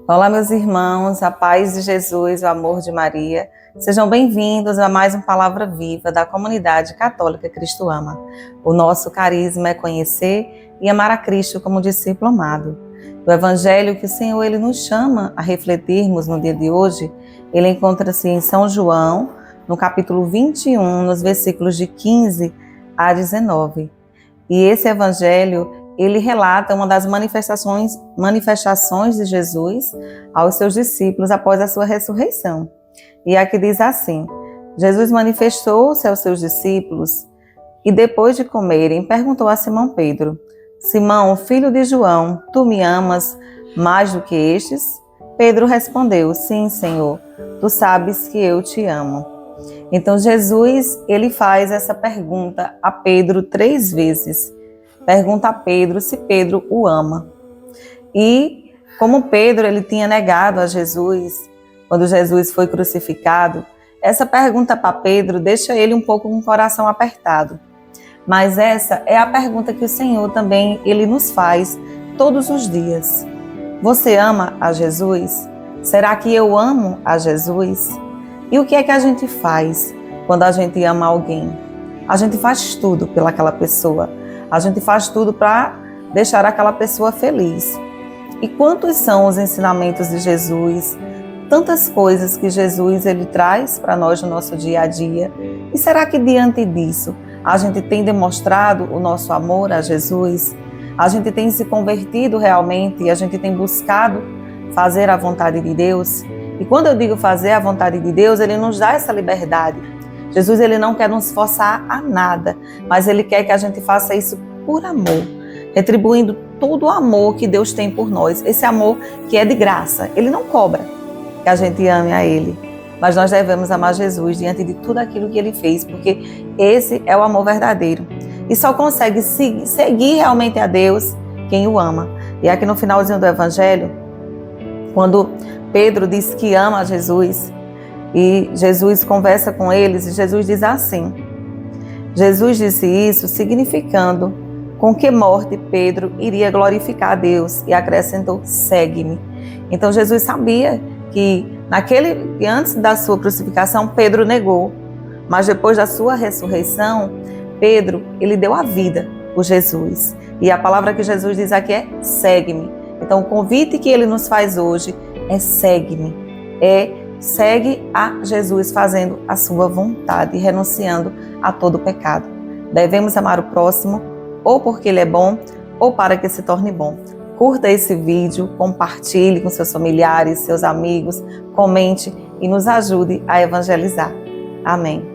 Olá, meus irmãos, a paz de Jesus, o amor de Maria. Sejam bem-vindos a mais uma Palavra Viva da Comunidade Católica Cristo Ama. O nosso carisma é conhecer e amar a Cristo como discípulo amado. O Evangelho que o Senhor ele nos chama a refletirmos no dia de hoje, ele encontra-se em São João, no capítulo 21, nos versículos de 15 a 19. E esse Evangelho ele relata uma das manifestações de Jesus aos seus discípulos após a sua ressurreição. E aqui diz assim: Jesus manifestou-se aos seus discípulos e depois de comerem, perguntou a Simão Pedro: Simão, filho de João, tu me amas mais do que estes? Pedro respondeu: Sim, Senhor, tu sabes que eu te amo. Então Jesus, ele faz essa pergunta a Pedro 3 vezes. Pergunta a Pedro se Pedro o ama. E como Pedro ele tinha negado a Jesus, quando Jesus foi crucificado, essa pergunta para Pedro deixa ele um pouco com o coração apertado. Mas essa é a pergunta que o Senhor também ele nos faz todos os dias. Você ama a Jesus? Será que eu amo a Jesus? E o que é que a gente faz quando a gente ama alguém? A gente faz tudo pelaquela pessoa. A gente faz tudo para deixar aquela pessoa feliz. E quantos são os ensinamentos de Jesus? Tantas coisas que Jesus ele traz para nós no nosso dia a dia. E será que diante disso a gente tem demonstrado o nosso amor a Jesus? A gente tem se convertido realmente e a gente tem buscado fazer a vontade de Deus? E quando eu digo fazer a vontade de Deus, ele nos dá essa liberdade. Jesus ele não quer nos forçar a nada, mas ele quer que a gente faça isso por amor, retribuindo todo o amor que Deus tem por nós. Esse amor que é de graça, ele não cobra que a gente ame a ele, mas nós devemos amar Jesus diante de tudo aquilo que ele fez, porque esse é o amor verdadeiro. E só consegue seguir realmente a Deus quem o ama. E aqui no finalzinho do Evangelho, quando Pedro diz que ama a Jesus, e Jesus conversa com eles, e Jesus diz assim: Jesus disse isso significando com que morte Pedro iria glorificar a Deus, e acrescentou: segue-me. Então Jesus sabia que antes da sua crucificação Pedro negou, mas depois da sua ressurreição Pedro ele deu a vida por Jesus. E a palavra que Jesus diz aqui é segue-me. Então o convite que ele nos faz hoje é segue-me, segue a Jesus fazendo a sua vontade e renunciando a todo pecado. Devemos amar o próximo ou porque ele é bom ou para que se torne bom. Curta esse vídeo, compartilhe com seus familiares, seus amigos, comente e nos ajude a evangelizar. Amém.